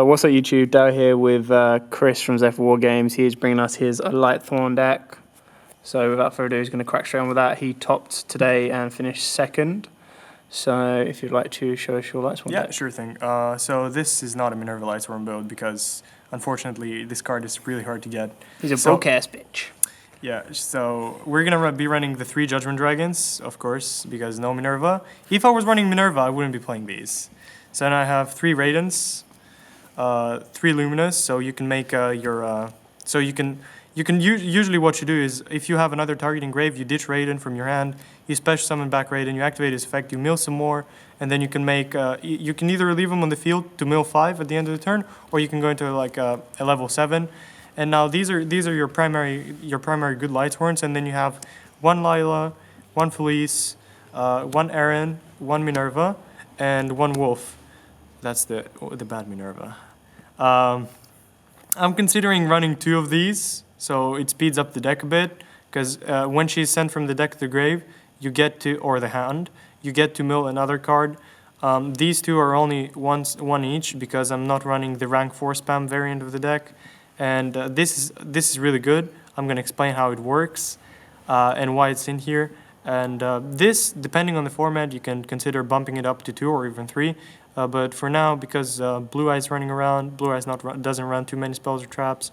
What's up YouTube, Dal here with Chris from Zephyr War Games. He's bringing us his lightsworn deck. So without further ado, he's going to crack straight on with that. He topped today and finished second. So if you'd like to show us your lightsworn deck. Yeah, sure thing. So this is not a Minerva lightsworn build because unfortunately this card is really hard to get. He's a broke-ass bitch. Yeah, so we're going to be running the 3 Judgment Dragons, of course, because no Minerva. If I was running Minerva, I wouldn't be playing these. So now I have 3 Raidens, 3 Luminous, so you can make usually what you do is, if you have another target in grave, you ditch Raiden from your hand, you special summon back Raiden, you activate his effect, you mill some more, and then you can make, you can either leave him on the field to mill 5 at the end of the turn, or you can go into like a level 7. And now these are your primary good lightsworns, and then you have 1 Lila, 1 Felice, 1 Aaron, 1 Minerva, and 1 Wolf. That's the bad Minerva. I'm considering running 2 of these, so it speeds up the deck a bit, because when she's sent from the deck to the grave, you get to, or the hand, you get to mill another card. These 2 are only one each, because I'm not running the rank 4 spam variant of the deck. And this is really good. I'm going to explain how it works and why it's in here. And this, depending on the format, you can consider bumping it up to 2 or even 3. But for now, because Blue Eye's running around, Blue Eye's doesn't run too many spells or traps,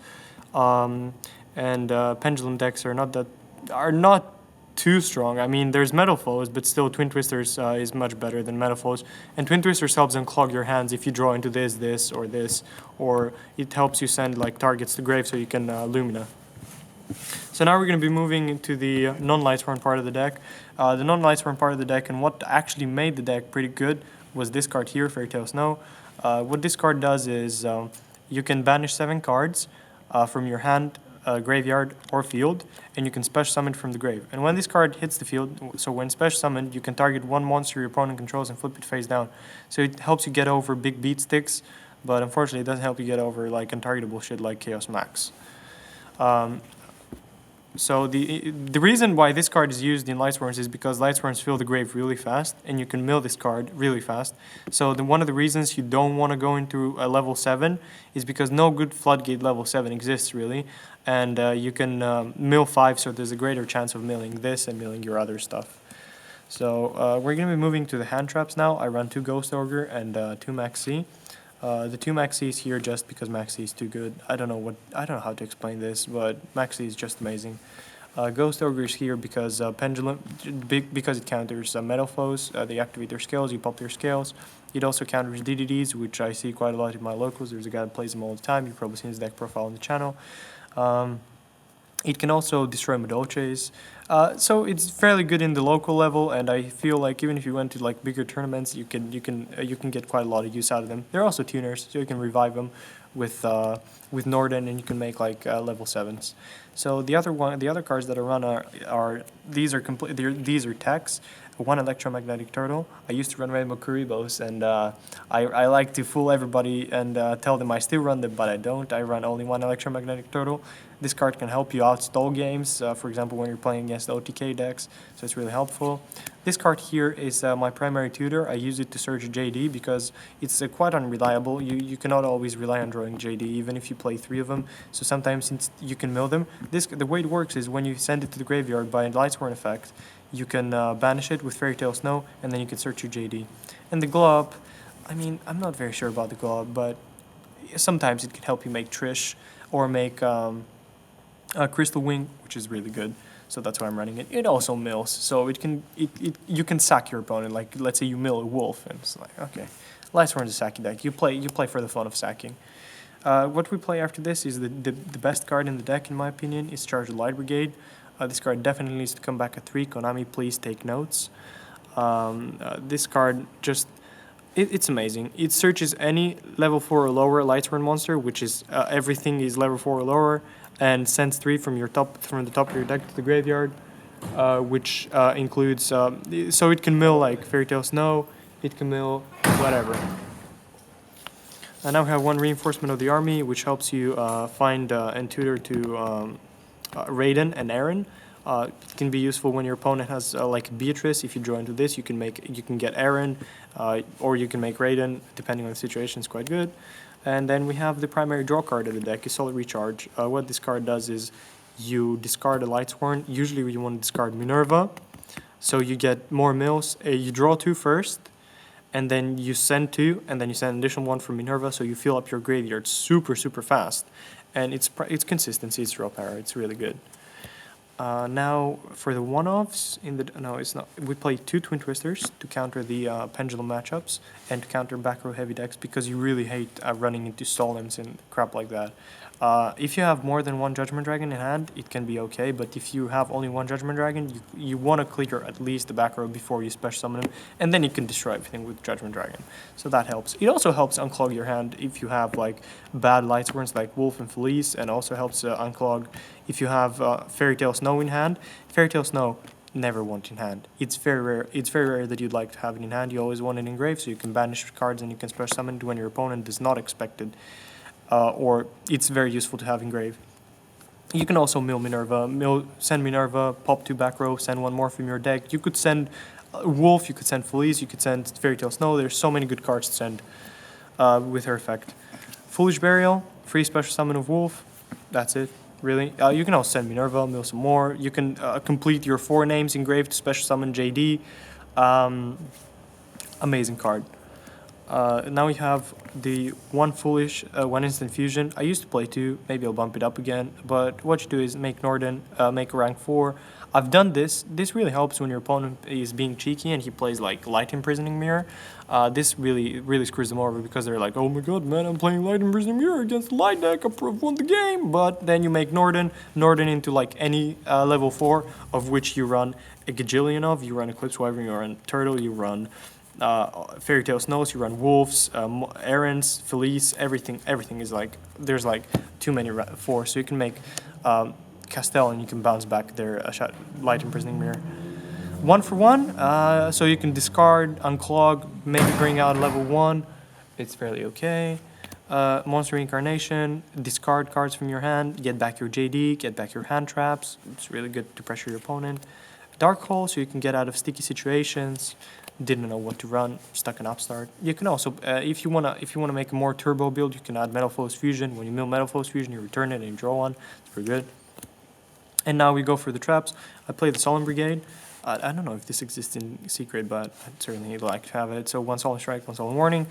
and Pendulum decks are not too strong. I mean, there's Metal Foes, but still Twin Twisters is much better than Metal Foes. And Twin Twisters helps unclog your hands if you draw into this, or it helps you send like targets to grave so you can Lumina. So now we're going to be moving into the non-lightsworn part of the deck. The non-lightsworn part of the deck, and what actually made the deck pretty good, was this card here, Fairy Tale Snow. What this card does is you can banish 7 cards from your hand, graveyard, or field, and you can special summon from the grave. And when this card hits the field, so when special summoned, you can target 1 monster your opponent controls and flip it face down. So it helps you get over big beat sticks, but unfortunately it doesn't help you get over like untargetable shit like Chaos Max. So the reason why this card is used in Lightsworns is because Lightsworns fill the grave really fast, and you can mill this card really fast. So one of the reasons you don't want to go into a level 7 is because no good floodgate level 7 exists really, and you can mill 5, so there's a greater chance of milling this and milling your other stuff. So we're going to be moving to the hand traps now. I run 2 Ghost Ogre and 2 Maxi. The 2 Maxi is here just because Maxi is too good. I don't know how to explain this, but Maxi is just amazing. Ghost Ogre is here because Pendulum, because it counters Metal Foes. They activate their scales, you pop their scales. It also counters DDDs, which I see quite a lot in my locals. There's a guy that plays them all the time. You've probably seen his deck profile on the channel. It can also destroy Madolches. So it's fairly good in the local level, and I feel like even if you went to like bigger tournaments, you can get quite a lot of use out of them. They're also tuners, so you can revive them with Norden, and you can make like level 7s. So the other cards that I run these are techs. 1 Electromagnetic Turtle. I used to run Rainbow Kuribos, and I like to fool everybody and tell them I still run them, but I don't. I run only 1 Electromagnetic Turtle. This card can help you out stall games, for example, when you're playing against OTK decks, so it's really helpful. This card here is my primary tutor. I use it to search JD because it's quite unreliable. You cannot always rely on drawing JD, even if you play 3 of them, so sometimes since you can mill them. The way it works is when you send it to the graveyard by a Lightsworn effect, you can banish it with Fairy Tale Snow, and then you can search your JD. And the Glob, I mean, I'm not very sure about the Glob, but sometimes it can help you make Trish, or make Crystal Wing, which is really good. So that's why I'm running it. It also mills, so you can sack your opponent. Like, let's say you mill a wolf, and it's like, okay, Lightsworn's a sacky deck. You play for the fun of sacking. What we play after this is the best card in the deck, in my opinion, is Charge the Light Brigade. This card definitely needs to come back at 3. Konami, please take notes. This card just, it's amazing. It searches any level 4 or lower Lightsworn monster, which is everything is level 4 or lower, and sends 3 from the top of your deck to the graveyard, which includes, so it can mill like Fairy Tale Snow, it can mill whatever. And now we have 1 Reinforcement of the Army, which helps you find and tutor to Raiden and Aaron. It can be useful when your opponent has like Beatrice. If you draw into this, you can get Aaron, or you can make Raiden, depending on the situation. It's quite good. And then we have the primary draw card of the deck, is Solid Recharge. What this card does is you discard a lightsworn. Usually you want to discard Minerva, so you get more mills. You draw 2 first, and then you send 2, and then you send an additional 1 from Minerva, so you fill up your graveyard super, super fast. And it's consistency, it's draw power, it's really good. Now for the one-offs, no, it's not. We play 2 Twin Twisters to counter the pendulum matchups and to counter back row heavy decks because you really hate running into Stolens and crap like that. If you have more than 1 Judgment Dragon in hand, it can be okay, but if you have only 1 Judgment Dragon, you want to clear at least the back row before you special summon him, and then you can destroy everything with Judgment Dragon. So that helps. It also helps unclog your hand if you have like bad Lightsworns like Wolf and Felice, and also helps unclog if you have Fairy Tale Snow in hand. Fairy Tale Snow, never want in hand. It's very rare. It's very rare that you'd like to have it in hand. You always want it engraved, so you can banish cards and you can special summon it when your opponent does not expect it. Or it's very useful to have engraved. You can also mill Minerva, send Minerva, pop 2 back row, send 1 more from your deck. You could send Wolf, you could send Felice, you could send Fairy Tale Snow. There's so many good cards to send with her effect. Foolish Burial, free special summon of Wolf. That's it, really. You can also send Minerva, mill some more. You can complete your 4 names engraved to special summon JD. Amazing card. Now we have the 1 Foolish, 1 Instant Fusion. I used to play 2, maybe I'll bump it up again, but what you do is make Norden, make a rank 4. I've done this. This really helps when your opponent is being cheeky and he plays like Light Imprisoning Mirror. This really screws them over because they're like, oh my god, man, I'm playing Light Imprisoning Mirror against the Light deck, I've won the game. But then you make Norden into like any level 4, of which you run a gajillion of. You run Eclipse Wyvern, you run Turtle, you run Fairy Tale Snows, you run Wolves, Errands, Felice, everything is like, there's like too many 4, so you can make Castell and you can bounce back their Light Imprisoning Mirror. 1 for 1, so you can discard, unclog, maybe bring out level 1, it's fairly okay. Monster Reincarnation, discard cards from your hand, get back your JD, get back your hand traps, it's really good to pressure your opponent. Dark Hole, so you can get out of sticky situations. Didn't know what to run, stuck an Upstart. You can also, if you wanna make a more turbo build, you can add Metal Flows Fusion. When you mill Metal Flows Fusion, you return it and you draw 1. It's pretty good. And now we go for the traps. I play the Solemn Brigade. I don't know if this exists in Secret, but I'd certainly like to have it. So 1 Solemn Strike, 1 Solemn Warning.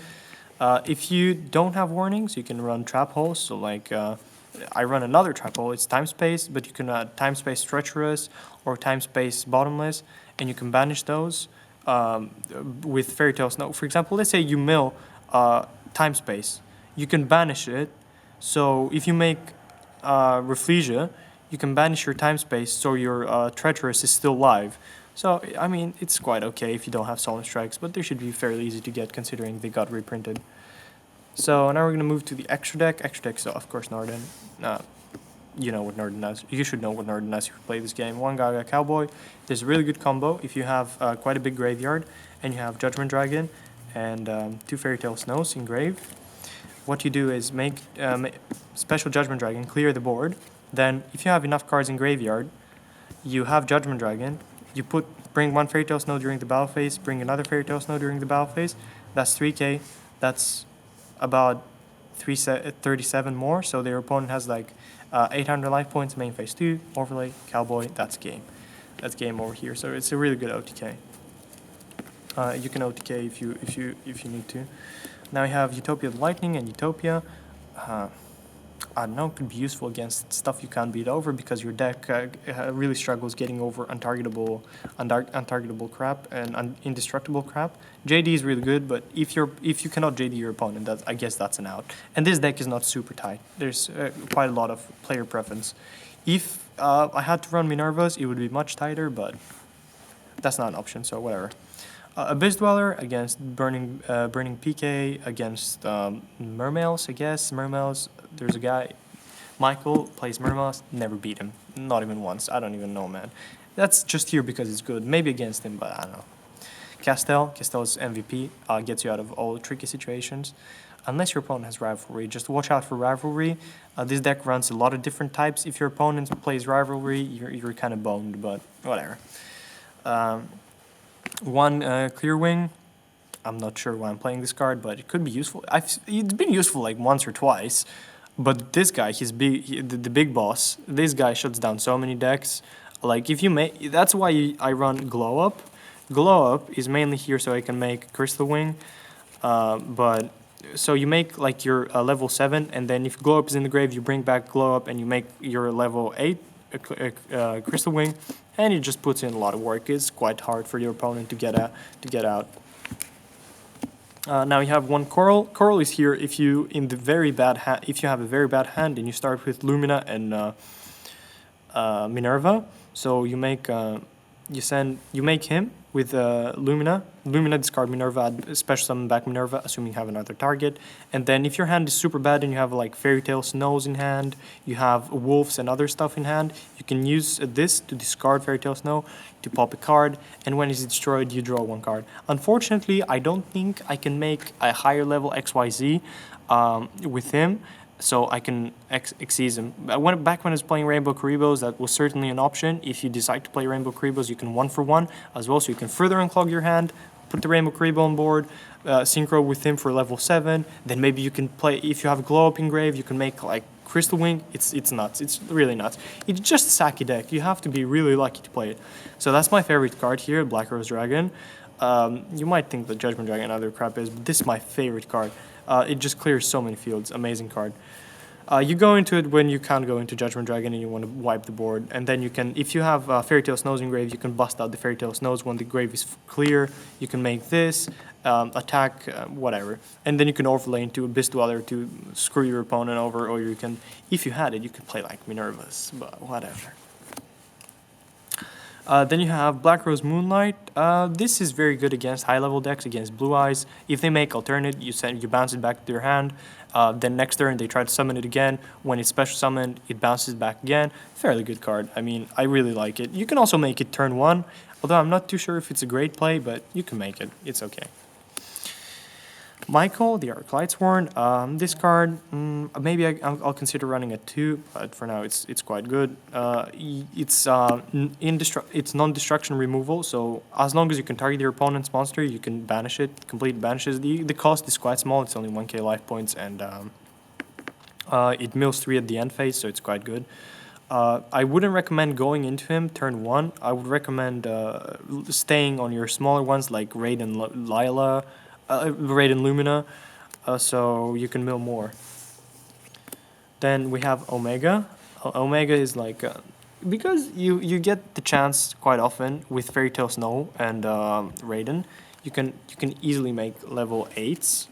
If you don't have warnings, you can run Trap Holes. So like, I run another Trap Hole. It's Time Space, but you can add Time Space Treacherous or Time Space Bottomless, and you can banish those. With Fairy Tale Snow. For example, let's say you mill Time Space. You can banish it. So if you make Rafflesia, you can banish your Time Space so your Treacherous is still live. So, I mean, it's quite okay if you don't have Solemn Strikes, but they should be fairly easy to get considering they got reprinted. So now we're going to move to the extra deck. Extra deck, so of course Norden. You know what Norden does. You should know what Norden does if you play this game. 1 Gaga Cowboy. There's a really good combo if you have quite a big graveyard and you have Judgment Dragon and 2 Fairy Tale Snows engraved. What you do is make special Judgment Dragon, clear the board. Then, if you have enough cards in graveyard, you have Judgment Dragon. You bring 1 Fairy Tale Snow during the battle phase, bring another Fairy Tale Snow during the battle phase. That's 3k. That's about 37 more. So their opponent has like 800 life points, main phase 2, overlay, Cowboy, that's game. That's game over here. So it's a really good OTK. You can OTK if you need to. Now we have Utopia the Lightning and Utopia. I don't know, could be useful against stuff you can't beat over because your deck really struggles getting over untargetable crap and indestructible crap. JD is really good, but if you cannot JD your opponent, I guess that's an out. And this deck is not super tight. There's quite a lot of player preference. If I had to run Minervas, it would be much tighter, but that's not an option, so whatever. Abyss Dweller against Burning PK, against Mermails, I guess. Mermails, there's a guy, Michael, plays Mermails, never beat him. Not even once. I don't even know, man. That's just here because it's good. Maybe against him, but I don't know. Castell's MVP, gets you out of all tricky situations. Unless your opponent has Rivalry, just watch out for Rivalry. This deck runs a lot of different types. If your opponent plays Rivalry, you're kind of boned, but whatever. 1 Clear Wing, I'm not sure why I'm playing this card, but it could be useful. It's been useful like once or twice, but this guy, the big boss. This guy shuts down so many decks. Like if you make, that's why I run Glow Up. Glow Up is mainly here so I can make Crystal Wing, but so you make like your level 7, and then if Glow Up is in the grave, you bring back Glow Up and you make your level 8 Crystal Wing, and it just puts in a lot of work. It's quite hard for your opponent to get out. Now you have one Coral. Coral is here if you if you have a very bad hand and you start with Lumina and Minerva. So you make him with Lumina. Lumina, discard Minerva, add special summon back Minerva, assuming you have another target. And then if your hand is super bad and you have like Fairy Tale Snows in hand, you have Wolves and other stuff in hand, you can use this to discard Fairy Tale Snow, to pop a card, and when it's destroyed, you draw one card. Unfortunately, I don't think I can make a higher level XYZ with him, so I can exceed him. Back when I was playing Rainbow Karibos, that was certainly an option. If you decide to play Rainbow Karibos, you can 1-for-1 as well, so you can further unclog your hand, put the Rainbow Karibo on board, synchro with him for level 7, then maybe you can play, if you have a Glow Up engrave, you can make like Crystal Wing. It's nuts. It's really nuts. It's just a sacky deck. You have to be really lucky to play it. So that's my favorite card here, Black Rose Dragon. You might think that Judgment Dragon and other crap is, but this is my favorite card. It just clears so many fields. Amazing card. You go into it when you can't go into Judgment Dragon and you want to wipe the board. And then you can, if you have Fairy Tale Snows in grave, you can bust out the Fairy Tale Snows when the grave is clear. You can make this, attack, whatever. And then you can overlay into Abyss Dweller to screw your opponent over, or you can, if you had it, you could play like Minerva's, but whatever. Then you have Black Rose Moonlight. This is very good against high-level decks, against Blue Eyes. If they make alternate, you bounce it back to their hand. Then next turn, they try to summon it again. When it's special summoned, it bounces back again. Fairly good card. I mean, I really like it. You can also make it turn 1, although I'm not too sure if it's a great play, but you can make it. It's okay. Michael, the Lightsworn. This card, maybe I'll consider running a 2, but for now it's quite good. It's non-destruction removal, so as long as you can target your opponent's monster, you can banish it. Complete banishes. The cost is quite small. It's only 1k life points, and it mills 3 at the end phase, so it's quite good. I wouldn't recommend going into him turn 1. I would recommend staying on your smaller ones like Raid and Lila. Raid and Lumina, so you can mill more. Then we have Omega. Omega is like, because you get the chance quite often with Fairy Tale Snow and Raiden, you can easily make level 8s.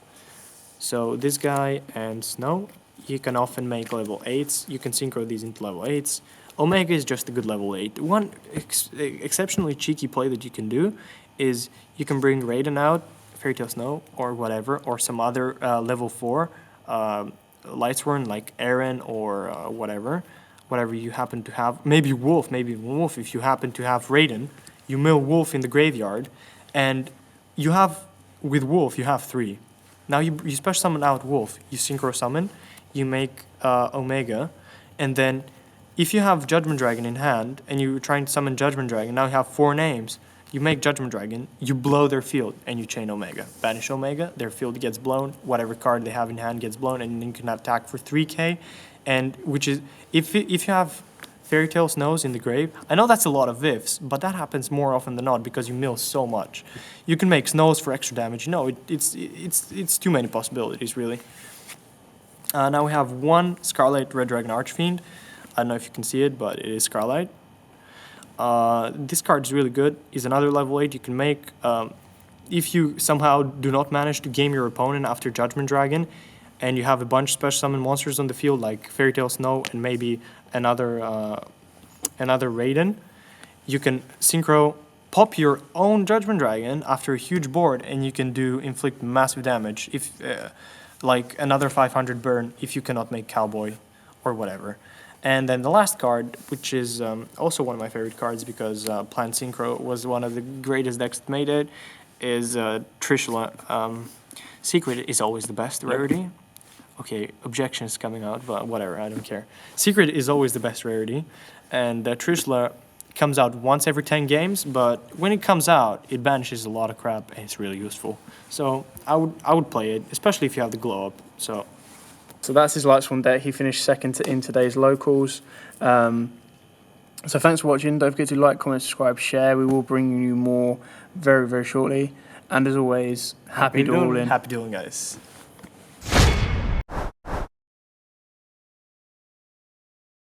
So this guy and Snow, you can often make level 8s. You can synchro these into level 8s. Omega is just a good level 8. One exceptionally cheeky play that you can do is you can bring Raiden out, Fairy Tale Snow, or whatever, or some other level 4 lightsworn like Aaron or whatever you happen to have. Maybe Wolf if you happen to have Raiden. You mill Wolf in the graveyard, and you have, with Wolf, you have 3. Now you special summon out Wolf, you synchro summon, you make Omega, and then if you have Judgment Dragon in hand, and you're trying to summon Judgment Dragon, now you have 4 names. You make Judgment Dragon, you blow their field, and you chain Omega. Banish Omega, their field gets blown, whatever card they have in hand gets blown, and then you can attack for 3k, and which is, if you have Fairy Tale Snows in the grave, I know that's a lot of Vivs, but that happens more often than not because you mill so much. You can make Snows for extra damage. No, it's too many possibilities, really. Now we have one Scarlet Red Dragon Archfiend. I don't know if you can see it, but it is Scarlet. This card is really good. It's another level 8 you can make. If you somehow do not manage to game your opponent after Judgment Dragon, and you have a bunch of special summon monsters on the field like Fairy Tale Snow and maybe another Raiden, you can synchro pop your own Judgment Dragon after a huge board, and you can inflict massive damage. If like another 500 burn if you cannot make Cowboy or whatever. And then the last card, which is also one of my favorite cards because Plant Synchro was one of the greatest decks that made it, is Trishula. Secret is always the best rarity. Okay, objections coming out, but whatever, I don't care. Secret is always the best rarity, and Trishula It comes out once every 10 games, but when it comes out, it banishes a lot of crap, and it's really useful. So I would play it, especially if you have the glow up. So that's his lightsworn deck. He finished second in today's locals. So thanks for watching. Don't forget to like, comment, subscribe, share. We will bring you more very, very shortly. And as always, happy dueling. Happy dueling, guys.